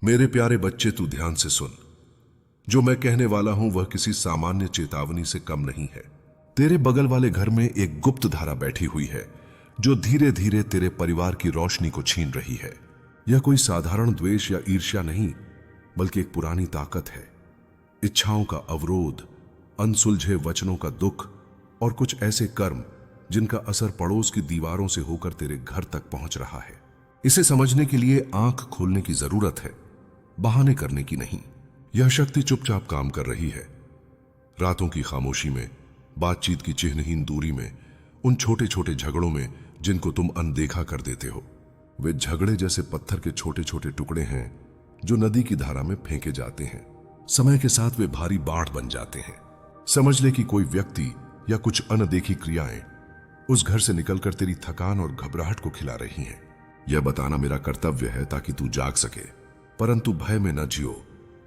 मेरे प्यारे बच्चे, तू ध्यान से सुन। जो मैं कहने वाला हूं वह किसी सामान्य चेतावनी से कम नहीं है। तेरे बगल वाले घर में एक गुप्त धारा बैठी हुई है जो धीरे धीरे तेरे परिवार की रोशनी को छीन रही है। यह कोई साधारण द्वेष या ईर्ष्या नहीं, बल्कि एक पुरानी ताकत है। इच्छाओं का अवरोध, अनसुलझे वचनों का दुख और कुछ ऐसे कर्म जिनका असर पड़ोस की दीवारों से होकर तेरे घर तक पहुंच रहा है। इसे समझने के लिए आंख खोलने की जरूरत है, बहाने करने की नहीं। यह शक्ति चुपचाप काम कर रही है। रातों की खामोशी में, बातचीत की चिन्हहीन दूरी में, उन छोटे छोटे झगड़ों में जिनको तुम अनदेखा कर देते हो। वे झगड़े जैसे पत्थर के छोटे छोटे टुकड़े हैं जो नदी की धारा में फेंके जाते हैं। समय के साथ वे भारी बाढ़ बन जाते हैं। समझ ले कि कोई व्यक्ति या कुछ अनदेखी क्रियाएं उस घर से निकलकर तेरी थकान और घबराहट को खिला रही हैं। यह बताना मेरा कर्तव्य है ताकि तू जाग सके, परंतु भय में न जियो।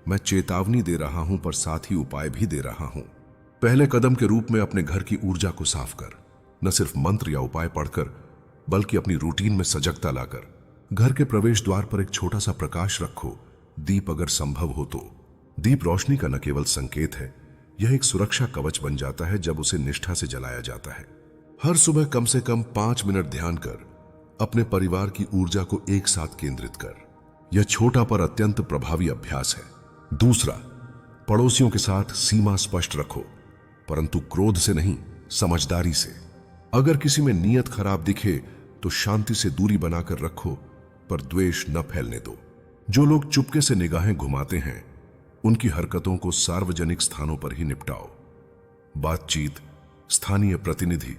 मैं चेतावनी दे रहा हूं, पर साथ ही उपाय भी दे रहा हूं। पहले कदम के रूप में अपने घर की ऊर्जा को साफ कर। न सिर्फ मंत्र या उपाय पढ़कर, बल्कि अपनी रूटीन में सजगता लाकर। घर के प्रवेश द्वार पर एक छोटा सा प्रकाश रखो, दीप अगर संभव हो तो। दीप रोशनी का न केवल संकेत है, यह एक सुरक्षा कवच बन जाता है जब उसे निष्ठा से जलाया जाता है। हर सुबह कम से कम 5 मिनट ध्यान कर अपने परिवार की ऊर्जा को एक साथ केंद्रित कर। यह छोटा पर अत्यंत प्रभावी अभ्यास है। दूसरा, पड़ोसियों के साथ सीमा स्पष्ट रखो, परंतु क्रोध से नहीं, समझदारी से। अगर किसी में नीयत खराब दिखे तो शांति से दूरी बनाकर रखो, पर द्वेष न फैलने दो। जो लोग चुपके से निगाहें घुमाते हैं, उनकी हरकतों को सार्वजनिक स्थानों पर ही निपटाओ। बातचीत, स्थानीय प्रतिनिधि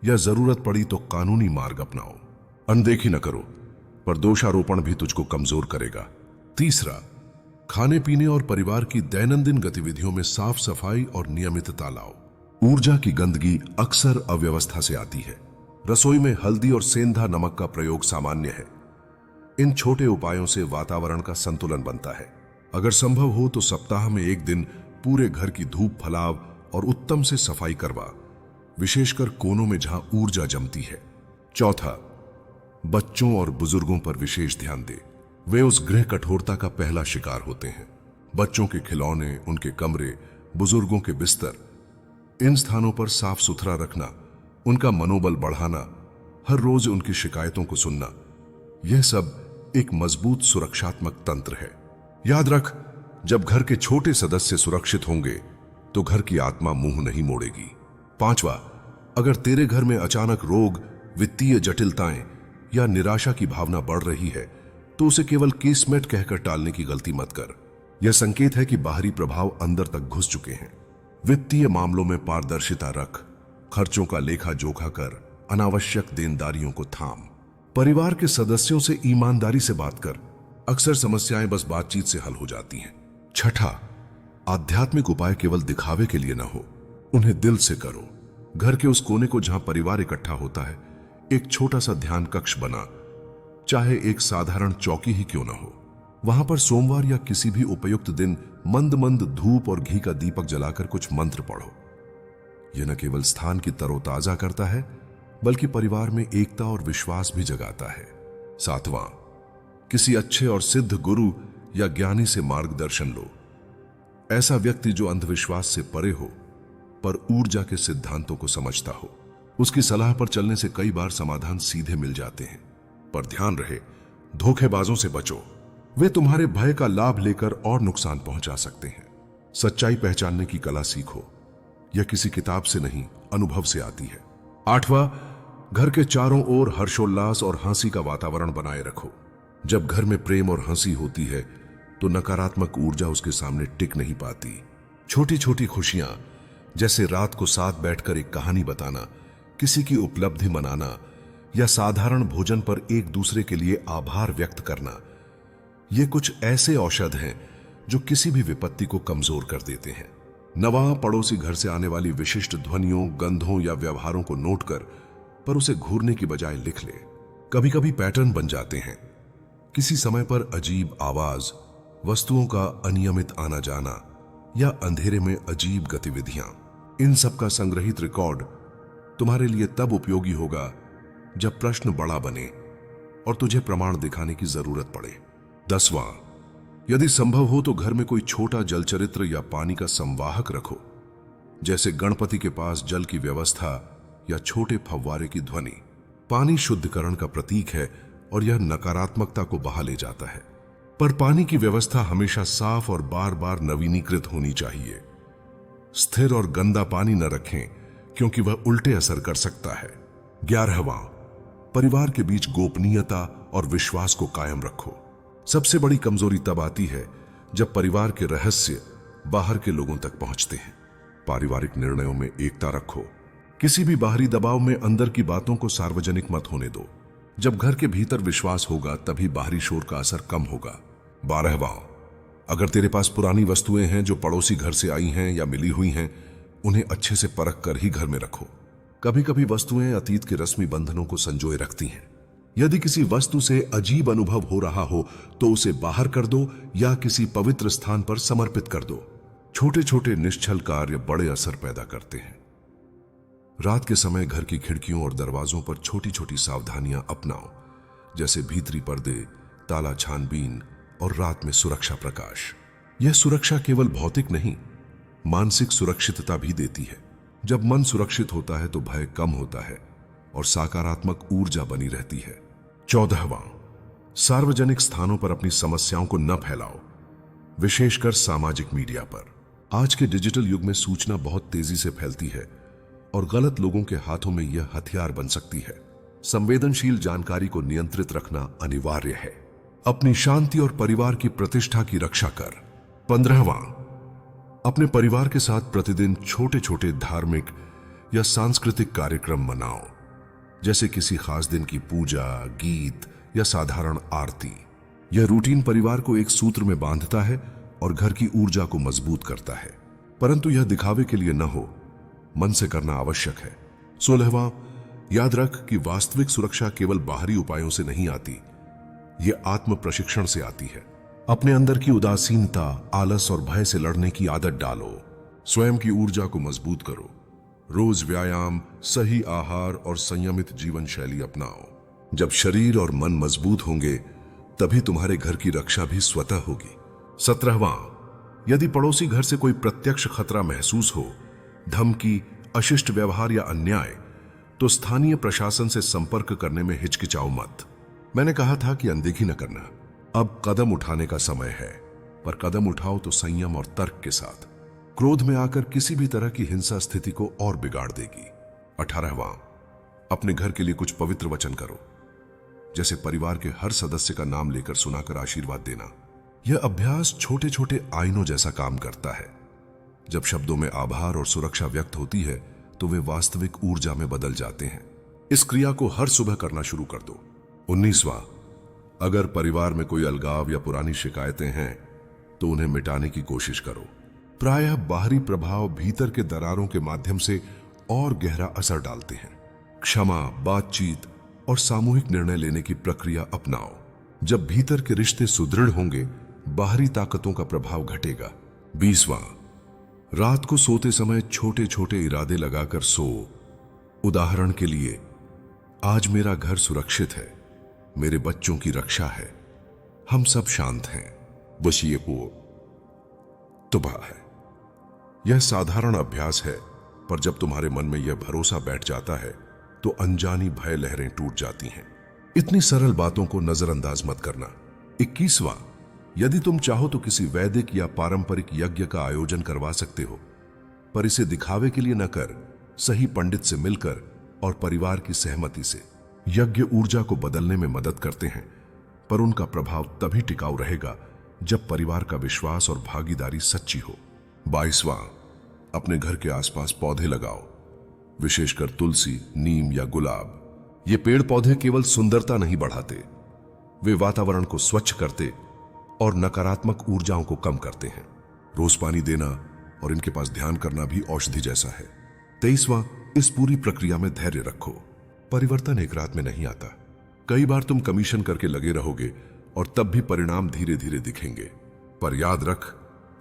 या जरूरत पड़ी तो कानूनी मार्ग अपनाओ। अनदेखी न करो, पर दोषारोपण भी तुझको कमजोर करेगा। तीसरा, खाने पीने और परिवार की दैनंदिन गतिविधियों में साफ सफाई और नियमितता लाओ। ऊर्जा की गंदगी अक्सर अव्यवस्था से आती है। रसोई में हल्दी और सेंधा नमक का प्रयोग सामान्य है। इन छोटे उपायों से वातावरण का संतुलन बनता है। अगर संभव हो तो सप्ताह में एक दिन पूरे घर की धूप फैलाव और उत्तम से सफाई करवा, विशेषकर कोनों में जहां ऊर्जा जमती है। चौथा, बच्चों और बुजुर्गों पर विशेष ध्यान दे। वे उस गृह कठोरता का पहला शिकार होते हैं। बच्चों के खिलौने, उनके कमरे, बुजुर्गों के बिस्तर, इन स्थानों पर साफ सुथरा रखना, उनका मनोबल बढ़ाना, हर रोज उनकी शिकायतों को सुनना, यह सब एक मजबूत सुरक्षात्मक तंत्र है। याद रख, जब घर के छोटे सदस्य सुरक्षित होंगे तो घर की आत्मा मुंह नहीं मोड़ेगी। पांचवा, अगर तेरे घर में अचानक रोग, वित्तीय जटिलताएं या निराशा की भावना बढ़ रही है तो उसे केवल किस्मत कहकर टालने की गलती मत कर। यह संकेत है कि बाहरी प्रभाव अंदर तक घुस चुके हैं। वित्तीय मामलों में पारदर्शिता रख, खर्चों का लेखा जोखा कर, अनावश्यक देनदारियों को थाम। परिवार के सदस्यों से ईमानदारी से बात कर, अक्सर समस्याएं बस बातचीत से हल हो जाती हैं। छठा, आध्यात्मिक उपाय केवल दिखावे के लिए ना हो, उन्हें दिल से करो। घर के उस कोने को जहां परिवार इकट्ठा होता है, एक छोटा सा ध्यान कक्ष बना, चाहे एक साधारण चौकी ही क्यों ना हो। वहां पर सोमवार या किसी भी उपयुक्त दिन मंद मंद धूप और घी का दीपक जलाकर कुछ मंत्र पढ़ो। यह न केवल स्थान की तरोताजा करता है, बल्कि परिवार में एकता और विश्वास भी जगाता है। सातवां, किसी अच्छे और सिद्ध गुरु या ज्ञानी से मार्गदर्शन लो। ऐसा व्यक्ति जो अंधविश्वास से परे हो पर ऊर्जा के सिद्धांतों को समझता हो। उसकी सलाह पर चलने से कई बार समाधान सीधे मिल जाते हैं। पर ध्यान रहे, धोखेबाजों से बचो। वे तुम्हारे भय का लाभ लेकर और नुकसान पहुंचा सकते हैं। सच्चाई पहचानने की कला सीखो। यह किसी किताब से नहीं, अनुभव से आती है। आठवां, घर के चारों ओर हर्षोल्लास और हंसी का वातावरण बनाए रखो। जब घर में प्रेम और हंसी होती है तो नकारात्मक ऊर्जा उसके सामने टिक नहीं पाती। छोटी छोटी खुशियां, जैसे रात को साथ बैठकर एक कहानी बताना, किसी की उपलब्धि मनाना या साधारण भोजन पर एक दूसरे के लिए आभार व्यक्त करना, ये कुछ ऐसे औषध हैं जो किसी भी विपत्ति को कमजोर कर देते हैं। नवा पड़ोसी घर से आने वाली विशिष्ट ध्वनियों, गंधों या व्यवहारों को नोट कर, पर उसे घूरने की बजाय लिख ले। कभी कभी पैटर्न बन जाते हैं। किसी समय पर अजीब आवाज, वस्तुओं का अनियमित आना जाना या अंधेरे में अजीब गतिविधियां, इन सब का संग्रहित रिकॉर्ड तुम्हारे लिए तब उपयोगी होगा जब प्रश्न बड़ा बने और तुझे प्रमाण दिखाने की जरूरत पड़े। 10वां, यदि संभव हो तो घर में कोई छोटा जल चरित्र या पानी का संवाहक रखो, जैसे गणपति के पास जल की व्यवस्था या छोटे फव्वारे की ध्वनि। पानी शुद्धिकरण का प्रतीक है और यह नकारात्मकता को बहा ले जाता है। पर पानी की व्यवस्था हमेशा साफ और बार बार नवीनीकृत होनी चाहिए। स्थिर और गंदा पानी न रखें, क्योंकि वह उल्टे असर कर सकता है। 11वां, परिवार के बीच गोपनीयता और विश्वास को कायम रखो। सबसे बड़ी कमजोरी तब आती है जब परिवार के रहस्य बाहर के लोगों तक पहुंचते हैं। पारिवारिक निर्णयों में एकता रखो। किसी भी बाहरी दबाव में अंदर की बातों को सार्वजनिक मत होने दो। जब घर के भीतर विश्वास होगा तभी बाहरी शोर का असर कम होगा। 12वां, अगर तेरे पास पुरानी वस्तुएं हैं जो पड़ोसी घर से आई हैं या मिली हुई हैं, उन्हें अच्छे से परख कर ही घर में रखो। कभी कभी वस्तुएं अतीत के रस्मी बंधनों को संजोए रखती हैं। यदि किसी वस्तु से अजीब अनुभव हो रहा हो तो उसे बाहर कर दो या किसी पवित्र स्थान पर समर्पित कर दो। छोटे छोटे निश्चल कार्य बड़े असर पैदा करते हैं। रात के समय घर की खिड़कियों और दरवाजों पर छोटी छोटी सावधानियां अपनाओ, जैसे भीतरी पर्दे, ताला छानबीन और रात में सुरक्षा प्रकाश। यह सुरक्षा केवल भौतिक नहीं, मानसिक सुरक्षितता भी देती है। जब मन सुरक्षित होता है तो भय कम होता है और सकारात्मक ऊर्जा बनी रहती है। 14वां, सार्वजनिक स्थानों पर अपनी समस्याओं को न फैलाओ, विशेषकर सामाजिक मीडिया पर। आज के डिजिटल युग में सूचना बहुत तेजी से फैलती है और गलत लोगों के हाथों में यह हथियार बन सकती है। संवेदनशील जानकारी को नियंत्रित रखना अनिवार्य है। अपनी शांति और परिवार की प्रतिष्ठा की रक्षा कर। 15वां, अपने परिवार के साथ प्रतिदिन छोटे छोटे धार्मिक या सांस्कृतिक कार्यक्रम मनाओ, जैसे किसी खास दिन की पूजा, गीत या साधारण आरती। यह रूटीन परिवार को एक सूत्र में बांधता है और घर की ऊर्जा को मजबूत करता है, परंतु यह दिखावे के लिए न हो, मन से करना आवश्यक है। 16वां, याद रख कि वास्तविक सुरक्षा केवल बाहरी उपायों से नहीं आती, यह आत्म प्रशिक्षण से आती है। अपने अंदर की उदासीनता, आलस और भय से लड़ने की आदत डालो। स्वयं की ऊर्जा को मजबूत करो। रोज व्यायाम, सही आहार और संयमित जीवन शैली अपनाओ। जब शरीर और मन मजबूत होंगे तभी तुम्हारे घर की रक्षा भी स्वतः होगी। 17वां, यदि पड़ोसी घर से कोई प्रत्यक्ष खतरा महसूस हो, धमकी, अशिष्ट व्यवहार या अन्याय, तो स्थानीय प्रशासन से संपर्क करने में हिचकिचाओ मत। मैंने कहा था कि अनदेखी न करना। अब कदम उठाने का समय है, पर कदम उठाओ तो संयम और तर्क के साथ। क्रोध में आकर किसी भी तरह की हिंसा स्थिति को और बिगाड़ देगी। 18वां, अपने घर के लिए कुछ पवित्र वचन करो, जैसे परिवार के हर सदस्य का नाम लेकर सुनाकर आशीर्वाद देना। यह अभ्यास छोटे छोटे आईनों जैसा काम करता है। जब शब्दों में आभार और सुरक्षा व्यक्त होती है तो वे वास्तविक ऊर्जा में बदल जाते हैं। इस क्रिया को हर सुबह करना शुरू कर दो। 19वां, अगर परिवार में कोई अलगाव या पुरानी शिकायतें हैं तो उन्हें मिटाने की कोशिश करो। प्रायः बाहरी प्रभाव भीतर के दरारों के माध्यम से और गहरा असर डालते हैं। क्षमा, बातचीत और सामूहिक निर्णय लेने की प्रक्रिया अपनाओ। जब भीतर के रिश्ते सुदृढ़ होंगे, बाहरी ताकतों का प्रभाव घटेगा। 20वां, रात को सोते समय छोटे छोटे इरादे लगाकर सो। उदाहरण के लिए, आज मेरा घर सुरक्षित है, मेरे बच्चों की रक्षा है, हम सब शांत हैं, बस ये वो तुबह है। यह साधारण अभ्यास है, पर जब तुम्हारे मन में यह भरोसा बैठ जाता है तो अनजानी भय लहरें टूट जाती हैं। इतनी सरल बातों को नजरअंदाज मत करना। 21वां, यदि तुम चाहो तो किसी वैदिक या पारंपरिक यज्ञ का आयोजन करवा सकते हो, पर इसे दिखावे के लिए न कर, सही पंडित से मिलकर और परिवार की सहमति से। यज्ञ ऊर्जा को बदलने में मदद करते हैं, पर उनका प्रभाव तभी टिकाऊ रहेगा जब परिवार का विश्वास और भागीदारी सच्ची हो। 22वां, अपने घर के आसपास पौधे लगाओ, विशेषकर तुलसी, नीम या गुलाब। ये पेड़ पौधे केवल सुंदरता नहीं बढ़ाते, वे वातावरण को स्वच्छ करते और नकारात्मक ऊर्जाओं को कम करते हैं। रोज पानी देना और इनके पास ध्यान करना भी औषधि जैसा है। 23वां, इस पूरी प्रक्रिया में धैर्य रखो। परिवर्तन एक रात में नहीं आता। कई बार तुम कमीशन करके लगे रहोगे और तब भी परिणाम धीरे धीरे दिखेंगे, पर याद रख,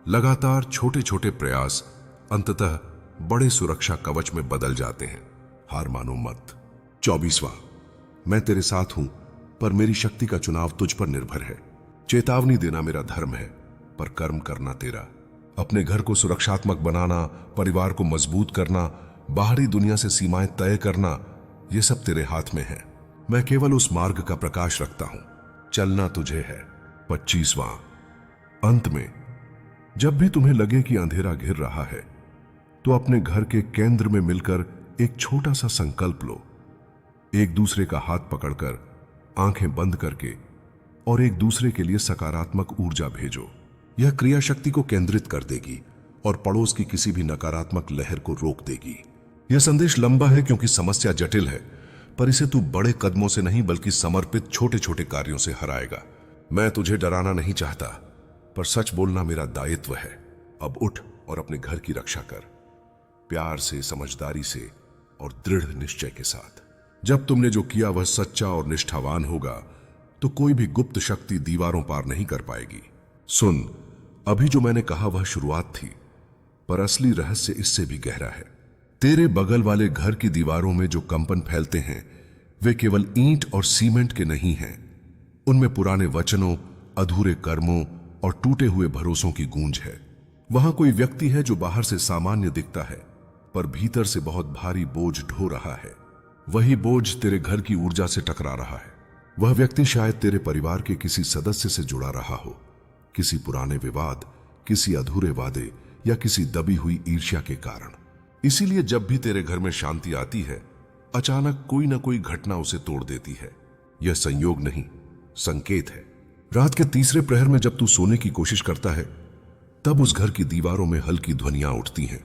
लगातार छोटे छोटे प्रयास अंततः बड़े सुरक्षा कवच में बदल जाते हैं। हार मानो मत। 24वां, मैं तेरे साथ हूं, पर मेरी शक्ति का चुनाव तुझ पर निर्भर है। चेतावनी देना मेरा धर्म है, पर कर्म करना तेरा। अपने घर को सुरक्षात्मक बनाना, परिवार को मजबूत करना, बाहरी दुनिया से सीमाएं तय करना, ये सब तेरे हाथ में है। मैं केवल उस मार्ग का प्रकाश रखता हूं, चलना तुझे है। 25वां। अंत में जब भी तुम्हें लगे कि अंधेरा घिर रहा है, तो अपने घर के केंद्र में मिलकर एक छोटा सा संकल्प लो। एक दूसरे का हाथ पकड़कर, आंखें बंद करके और एक दूसरे के लिए सकारात्मक ऊर्जा भेजो। यह क्रिया शक्ति को केंद्रित कर देगी और पड़ोस की किसी भी नकारात्मक लहर को रोक देगी। यह संदेश लंबा है क्योंकि समस्या जटिल है, पर इसे तू बड़े कदमों से नहीं बल्कि समर्पित छोटे छोटे कार्यों से हराएगा। मैं तुझे डराना नहीं चाहता, पर सच बोलना मेरा दायित्व है। अब उठ और अपने घर की रक्षा कर, प्यार से, समझदारी से और दृढ़ निश्चय के साथ। जब तुमने जो किया वह सच्चा और निष्ठावान होगा, तो कोई भी गुप्त शक्ति दीवारों पार नहीं कर पाएगी। सुन, अभी जो मैंने कहा वह शुरुआत थी, पर असली रहस्य इससे भी गहरा है। तेरे बगल वाले घर की दीवारों में जो कंपन फैलते हैं, वे केवल ईंट और सीमेंट के नहीं हैं। उनमें पुराने वचनों, अधूरे कर्मों और टूटे हुए भरोसों की गूंज है। वहां कोई व्यक्ति है जो बाहर से सामान्य दिखता है, पर भीतर से बहुत भारी बोझ ढो रहा है। वही बोझ तेरे घर की ऊर्जा से टकरा रहा है। वह व्यक्ति शायद तेरे परिवार के किसी सदस्य से जुड़ा रहा हो, किसी पुराने विवाद, किसी अधूरे वादे या किसी दबी हुई ईर्ष्या के कारण। इसीलिए जब भी तेरे घर में शांति आती है, अचानक कोई ना कोई घटना उसे तोड़ देती है। यह संयोग नहीं, संकेत है। रात के तीसरे प्रहर में जब तू सोने की कोशिश करता है, तब उस घर की दीवारों में हल्की ध्वनियां उठती हैं।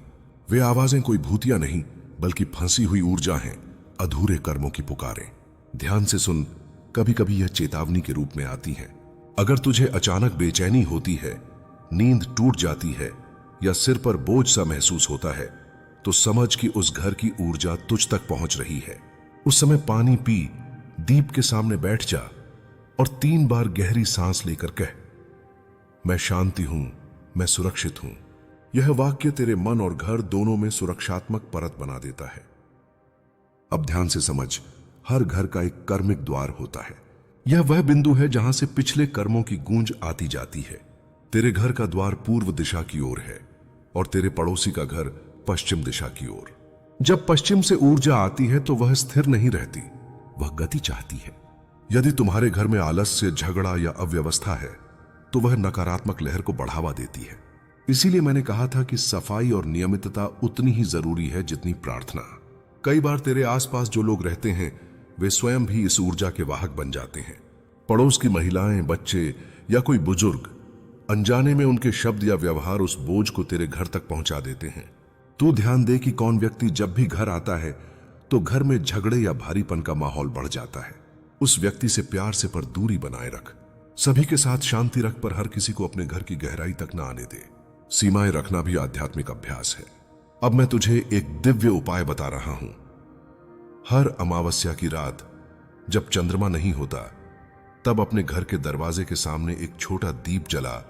वे आवाजें कोई भूतिया नहीं, बल्कि फंसी हुई ऊर्जा हैं, अधूरे कर्मों की पुकारें। ध्यान से सुन, कभी कभी यह चेतावनी के रूप में आती है। अगर तुझे अचानक बेचैनी होती है, नींद टूट जाती है या सिर पर बोझ सा महसूस होता है, तो समझ कि उस घर की ऊर्जा तुझ तक पहुंच रही है। उस समय पानी पी, दीप के सामने बैठ जा और 3 बार गहरी सांस लेकर कह, मैं शांति हूं, मैं सुरक्षित हूं। यह वाक्य तेरे मन और घर दोनों में सुरक्षात्मक परत बना देता है। अब ध्यान से समझ, हर घर का एक कर्मिक द्वार होता है। यह वह बिंदु है जहां से पिछले कर्मों की गूंज आती जाती है। तेरे घर का द्वार पूर्व दिशा की ओर है और तेरे पड़ोसी का घर पश्चिम दिशा की ओर। जब पश्चिम से ऊर्जा आती है तो वह स्थिर नहीं रहती, वह गति चाहती है। यदि तुम्हारे घर में आलस्य, झगड़ा या अव्यवस्था है, तो वह नकारात्मक लहर को बढ़ावा देती है। इसीलिए मैंने कहा था कि सफाई और नियमितता उतनी ही जरूरी है जितनी प्रार्थना। कई बार तेरे आसपास जो लोग रहते हैं, वे स्वयं भी इस ऊर्जा के वाहक बन जाते हैं। पड़ोस की महिलाएं, बच्चे या कोई बुजुर्ग, अनजाने में उनके शब्द या व्यवहार उस बोझ को तेरे घर तक पहुंचा देते हैं। तू ध्यान दे कि कौन व्यक्ति जब भी घर आता है तो घर में झगड़े या भारीपन का माहौल बढ़ जाता है। उस व्यक्ति से प्यार से पर दूरी बनाए रख। सभी के साथ शांति रख, पर हर किसी को अपने घर की गहराई तक न आने दे। सीमाएं रखना भी आध्यात्मिक अभ्यास है। अब मैं तुझे एक दिव्य उपाय बता रहा हूं। हर अमावस्या की रात जब चंद्रमा नहीं होता, तब अपने घर के दरवाजे के सामने एक छोटा दीप जला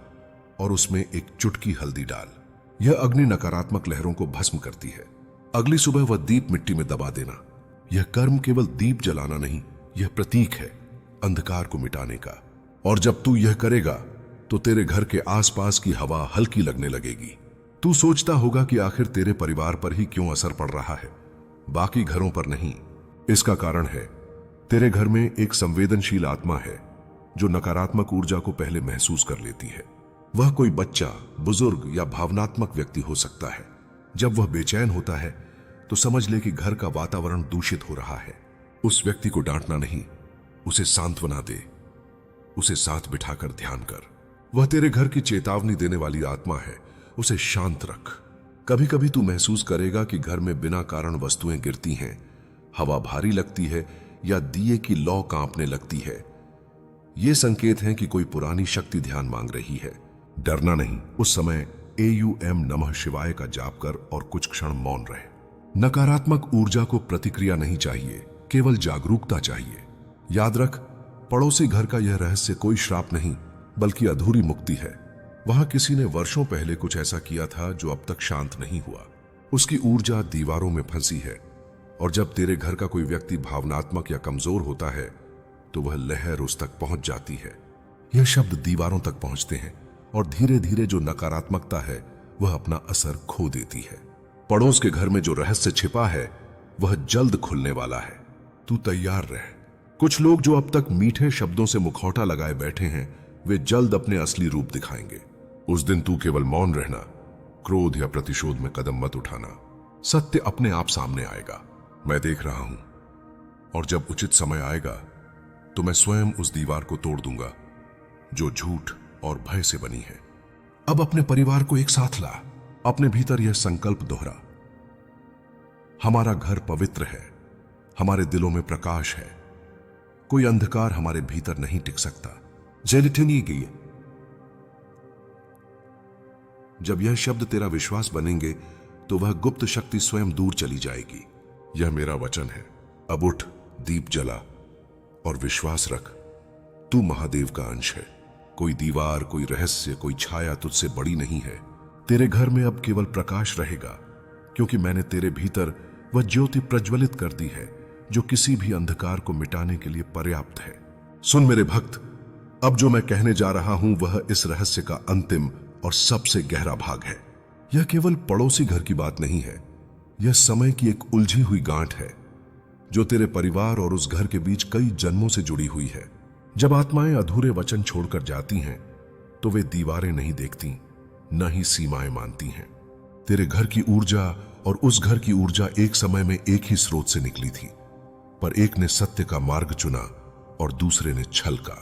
और उसमें एक चुटकी हल्दी डाल। यह अग्नि नकारात्मक लहरों को भस्म करती है। अगली सुबह वह दीप मिट्टी में दबा देना। यह कर्म केवल दीप जलाना नहीं, यह प्रतीक है अंधकार को मिटाने का। और जब तू यह करेगा तो तेरे घर के आसपास की हवा हल्की लगने लगेगी। तू सोचता होगा कि आखिर तेरे परिवार पर ही क्यों असर पड़ रहा है, बाकी घरों पर नहीं। इसका कारण है, तेरे घर में एक संवेदनशील आत्मा है जो नकारात्मक ऊर्जा को पहले महसूस कर लेती है। वह कोई बच्चा, बुजुर्ग या भावनात्मक व्यक्ति हो सकता है। जब वह बेचैन होता है तो समझ ले कि घर का वातावरण दूषित हो रहा है। उस व्यक्ति को डांटना नहीं, उसे सांत्वना दे, उसे साथ बिठाकर ध्यान कर। वह तेरे घर की चेतावनी देने वाली आत्मा है, उसे शांत रख। कभी कभी तू महसूस करेगा कि घर में बिना कारण वस्तुएं गिरती हैं, हवा भारी लगती है या दिए की लौ कांपने लगती है। ये संकेत हैं कि कोई पुरानी शक्ति ध्यान मांग रही है। डरना नहीं, उस समय AUM नमः शिवाय का जाप कर और कुछ क्षण मौन रहे। नकारात्मक ऊर्जा को प्रतिक्रिया नहीं चाहिए, केवल जागरूकता चाहिए। याद रख, पड़ोसी घर का यह रहस्य कोई श्राप नहीं, बल्कि अधूरी मुक्ति है। वहां किसी ने वर्षों पहले कुछ ऐसा किया था जो अब तक शांत नहीं हुआ। उसकी ऊर्जा दीवारों में फंसी है, और जब तेरे घर का कोई व्यक्ति भावनात्मक या कमजोर होता है तो वह लहर उस तक पहुंच जाती है। यह शब्द दीवारों तक पहुंचते हैं और धीरे धीरे जो नकारात्मकता है वह अपना असर खो देती है। पड़ोस के घर में जो रहस्य छिपा है वह जल्द खुलने वाला है। तू तैयार रह। कुछ लोग जो अब तक मीठे शब्दों से मुखौटा लगाए बैठे हैं वे जल्द अपने असली रूप दिखाएंगे। उस दिन तू केवल मौन रहना, क्रोध या प्रतिशोध में कदम मत उठाना। सत्य अपने आप सामने आएगा। मैं देख रहा हूं और जब उचित समय आएगा तो मैं स्वयं उस दीवार को तोड़ दूंगा जो झूठ और भय से बनी है। अब अपने परिवार को एक साथ ला। अपने भीतर यह संकल्प दोहरा, हमारा घर पवित्र है, हमारे दिलों में प्रकाश है, कोई अंधकार हमारे भीतर नहीं टिक सकता। जेलिटिनी गई। जब यह शब्द तेरा विश्वास बनेंगे तो वह गुप्त शक्ति स्वयं दूर चली जाएगी। यह मेरा वचन है। अब उठ, दीप जला और विश्वास रख, तू महादेव का अंश है। कोई दीवार, कोई रहस्य, कोई छाया तुझसे बड़ी नहीं है। तेरे घर में अब केवल प्रकाश रहेगा क्योंकि मैंने तेरे भीतर वह ज्योति प्रज्वलित कर दी है जो किसी भी अंधकार को मिटाने के लिए पर्याप्त है। सुन मेरे भक्त, अब जो मैं कहने जा रहा हूं वह इस रहस्य का अंतिम और सबसे गहरा भाग है। यह केवल पड़ोसी घर की बात नहीं है, यह समय की एक उलझी हुई गांठ है जो तेरे परिवार और उस घर के बीच कई जन्मों से जुड़ी हुई है। जब आत्माएं अधूरे वचन छोड़कर जाती हैं तो वे दीवारें नहीं देखती, न ही सीमाएं मानती हैं। तेरे घर की ऊर्जा और उस घर की ऊर्जा एक समय में एक ही स्रोत से निकली थी, पर एक ने सत्य का मार्ग चुना और दूसरे ने छल का।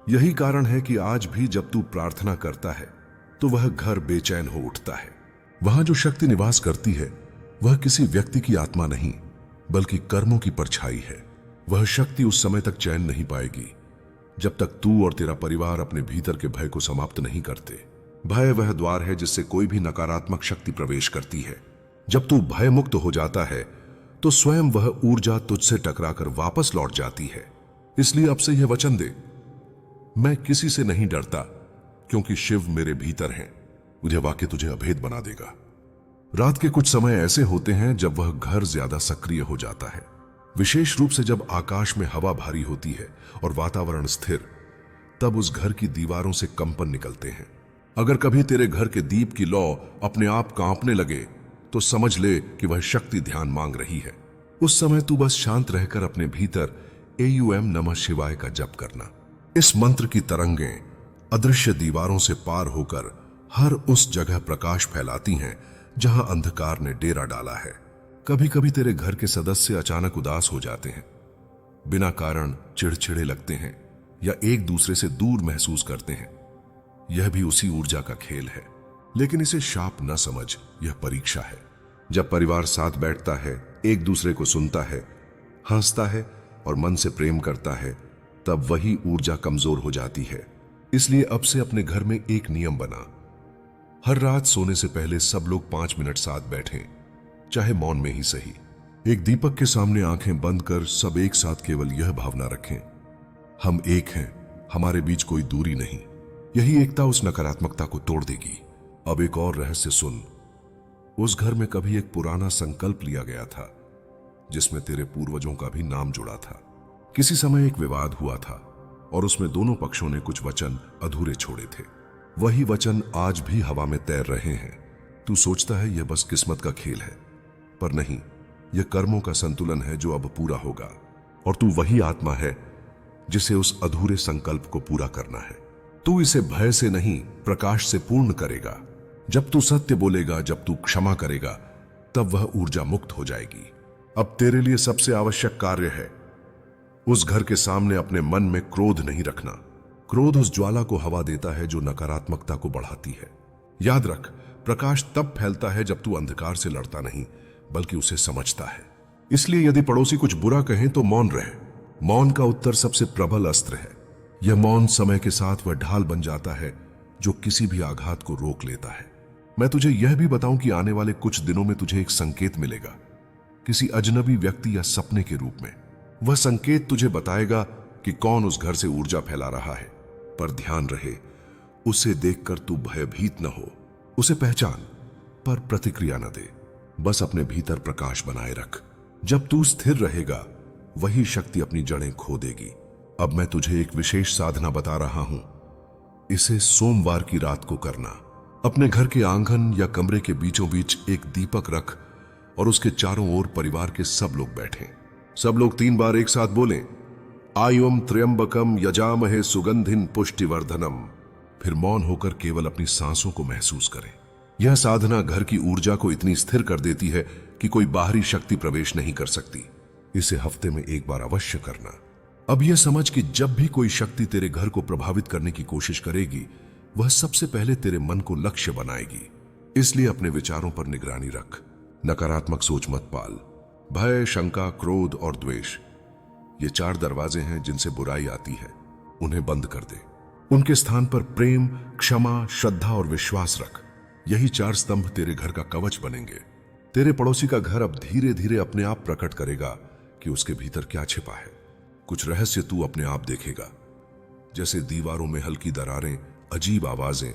यही कारण है कि आज भी जब तू प्रार्थना करता है तो वह घर बेचैन हो उठता है। वहां जो शक्ति निवास करती है वह किसी व्यक्ति की आत्मा नहीं बल्कि कर्मों की परछाई है। वह शक्ति उस समय तक चैन नहीं पाएगी जब तक तू और तेरा परिवार अपने भीतर के भय को समाप्त नहीं करते। भय वह द्वार है जिससे कोई भी नकारात्मक शक्ति प्रवेश करती है। जब तू भय मुक्त हो जाता है तो स्वयं वह ऊर्जा तुझसे टकराकर वापस लौट जाती है। इसलिए अब से यह वचन दे, मैं किसी से नहीं डरता क्योंकि शिव मेरे भीतर हैं। यह वाक्य तुझे अभेद बना देगा। रात के कुछ समय ऐसे होते हैं जब वह घर ज्यादा सक्रिय हो जाता है, विशेष रूप से जब आकाश में हवा भारी होती है और वातावरण स्थिर। तब उस घर की दीवारों से कंपन निकलते हैं। अगर कभी तेरे घर के दीप की लौ अपने आप कांपने लगे तो समझ ले कि वह शक्ति ध्यान मांग रही है। उस समय तू बस शांत रहकर अपने भीतर AUM नमः शिवाय का जप करना। इस मंत्र की तरंगें अदृश्य दीवारों से पार होकर हर उस जगह प्रकाश फैलाती हैं जहां अंधकार ने डेरा डाला है। कभी कभी तेरे घर के सदस्य अचानक उदास हो जाते हैं, बिना कारण चिड़चिड़े लगते हैं या एक दूसरे से दूर महसूस करते हैं। यह भी उसी ऊर्जा का खेल है, लेकिन इसे शाप न समझ, यह परीक्षा है। जब परिवार साथ बैठता है, एक दूसरे को सुनता है, हंसता है और मन से प्रेम करता है, तब वही ऊर्जा कमजोर हो जाती है। इसलिए अब से अपने घर में एक नियम बना, हर रात सोने से पहले सब लोग 5 मिनट साथ बैठें, चाहे मौन में ही सही। एक दीपक के सामने आंखें बंद कर सब एक साथ केवल यह भावना रखें, हम एक हैं, हमारे बीच कोई दूरी नहीं। यही एकता उस नकारात्मकता को तोड़ देगी। अब एक और रहस्य सुन। उस घर में कभी एक पुराना संकल्प लिया गया था जिसमें तेरे पूर्वजों का भी नाम जुड़ा था। किसी समय एक विवाद हुआ था और उसमें दोनों पक्षों ने कुछ वचन अधूरे छोड़े थे। वही वचन आज भी हवा में तैर रहे हैं। तू सोचता है यह बस किस्मत का खेल है, पर नहीं, यह कर्मों का संतुलन है जो अब पूरा होगा। और तू वही आत्मा है जिसे उस अधूरे संकल्प को पूरा करना है। तू इसे भय से नहीं, प्रकाश से पूर्ण करेगा। जब तू सत्य बोलेगा, जब तू क्षमा करेगा, तब वह ऊर्जा मुक्त हो जाएगी। अब तेरे लिए सबसे आवश्यक कार्य है उस घर के सामने अपने मन में क्रोध नहीं रखना। क्रोध उस ज्वाला को हवा देता है जो नकारात्मकता को बढ़ाती है। याद रख, प्रकाश तब फैलता है जब तू अंधकार से लड़ता नहीं बल्कि उसे समझता है। इसलिए यदि पड़ोसी कुछ बुरा कहें तो मौन रहे। मौन का उत्तर सबसे प्रबल अस्त्र है। यह मौन समय के साथ वह ढाल बन जाता है जो किसी भी आघात को रोक लेता है। मैं तुझे यह भी बताऊं कि आने वाले कुछ दिनों में तुझे एक संकेत मिलेगा, किसी अजनबी व्यक्ति या सपने के रूप में। वह संकेत तुझे बताएगा कि कौन उस घर से ऊर्जा फैला रहा है। पर ध्यान रहे, उसे देखकर तू भयभीत न हो। उसे पहचान पर प्रतिक्रिया न दे। बस अपने भीतर प्रकाश बनाए रख। जब तू स्थिर रहेगा वही शक्ति अपनी जड़ें खो देगी। अब मैं तुझे एक विशेष साधना बता रहा हूं इसे सोमवार की रात को करना। अपने घर के आंगन या कमरे के बीचों बीच एक दीपक रख और उसके चारों ओर परिवार के सब लोग बैठें। सब लोग 3 बार एक साथ बोलें, आयुम त्र्यंबकम यजामहे सुगंधिन पुष्टिवर्धनम। फिर मौन होकर केवल अपनी सांसों को महसूस करें। यह साधना घर की ऊर्जा को इतनी स्थिर कर देती है कि कोई बाहरी शक्ति प्रवेश नहीं कर सकती। इसे हफ्ते में 1 बार अवश्य करना। अब यह समझ कि जब भी कोई शक्ति तेरे घर को प्रभावित करने की कोशिश करेगी, वह सबसे पहले तेरे मन को लक्ष्य बनाएगी। इसलिए अपने विचारों पर निगरानी रख। नकारात्मक सोच मत पाल। भय, शंका, क्रोध और द्वेष, ये 4 दरवाजे हैं जिनसे बुराई आती है। उन्हें बंद कर दे। उनके स्थान पर प्रेम, क्षमा, श्रद्धा और विश्वास रख। यही 4 स्तंभ तेरे घर का कवच बनेंगे। तेरे पड़ोसी का घर अब धीरे धीरे अपने आप प्रकट करेगा कि उसके भीतर क्या छिपा है। कुछ रहस्य तू अपने आप देखेगा, जैसे दीवारों में हल्की दरारें, अजीब आवाजें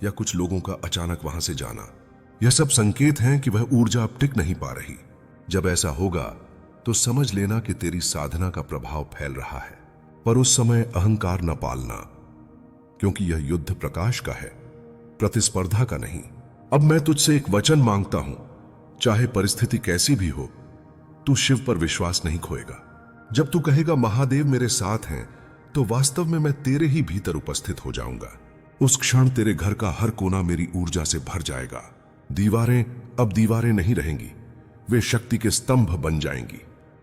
या कुछ लोगों का अचानक वहां से जाना। यह सब संकेत हैं कि वह ऊर्जा अब टिक नहीं पा रही। जब ऐसा होगा तो समझ लेना कि तेरी साधना का प्रभाव फैल रहा है। पर उस समय अहंकार न पालना, क्योंकि यह युद्ध प्रकाश का है, प्रतिस्पर्धा का नहीं। अब मैं तुझसे एक वचन मांगता हूं, चाहे परिस्थिति कैसी भी हो, तू शिव पर विश्वास नहीं खोएगा। जब तू कहेगा महादेव मेरे साथ हैं, तो वास्तव में मैं तेरे ही भीतर उपस्थित हो जाऊंगा। उस क्षण तेरे घर का हर कोना मेरी ऊर्जा से भर जाएगा। दीवारें अब दीवारें नहीं रहेंगी, वे शक्ति के स्तंभ बन जाएंगी।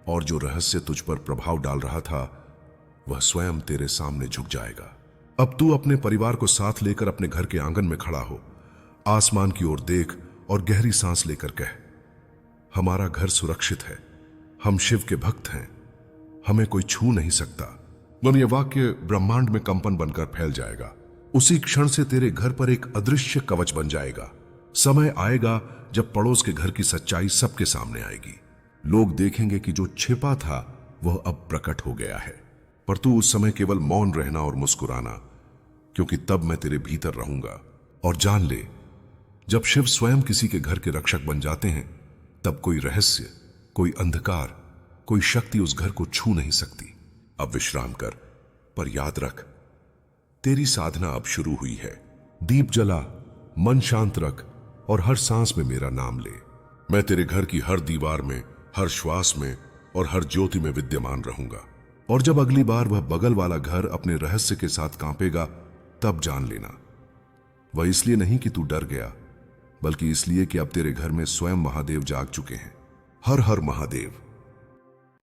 और जो रहस्य तुझ पर प्रभाव डाल रहा था, वह स्वयं तेरे सामने झुक जाएगा। अब तू अपने परिवार को साथ लेकर अपने घर के आंगन में खड़ा हो, आसमान की ओर देख और गहरी सांस लेकर कह, हमारा घर सुरक्षित है, हम शिव के भक्त हैं, हमें कोई छू नहीं सकता। और यह वाक्य ब्रह्मांड में कंपन बनकर फैल जाएगा। उसी क्षण से तेरे घर पर एक अदृश्य कवच बन जाएगा। समय आएगा जब पड़ोस के घर की सच्चाई सबके सामने आएगी। लोग देखेंगे कि जो छिपा था वह अब प्रकट हो गया है। पर तू उस समय केवल मौन रहना और मुस्कुराना, क्योंकि तब मैं तेरे भीतर रहूंगा। और जान ले, जब शिव स्वयं किसी के घर के रक्षक बन जाते हैं, तब कोई रहस्य, कोई अंधकार, कोई शक्ति उस घर को छू नहीं सकती। अब विश्राम कर, पर याद रख, तेरी साधना अब शुरू हुई है। दीप जला, मन शांत रख और हर सांस में मेरा नाम ले। मैं तेरे घर की हर दीवार में, हर श्वास में और हर ज्योति में विद्यमान रहूंगा। और जब अगली बार वह बगल वाला घर अपने रहस्य के साथ कांपेगा, तब जान लेना, वह इसलिए नहीं कि तू डर गया, बल्कि इसलिए कि अब तेरे घर में स्वयं महादेव जाग चुके हैं। हर हर महादेव।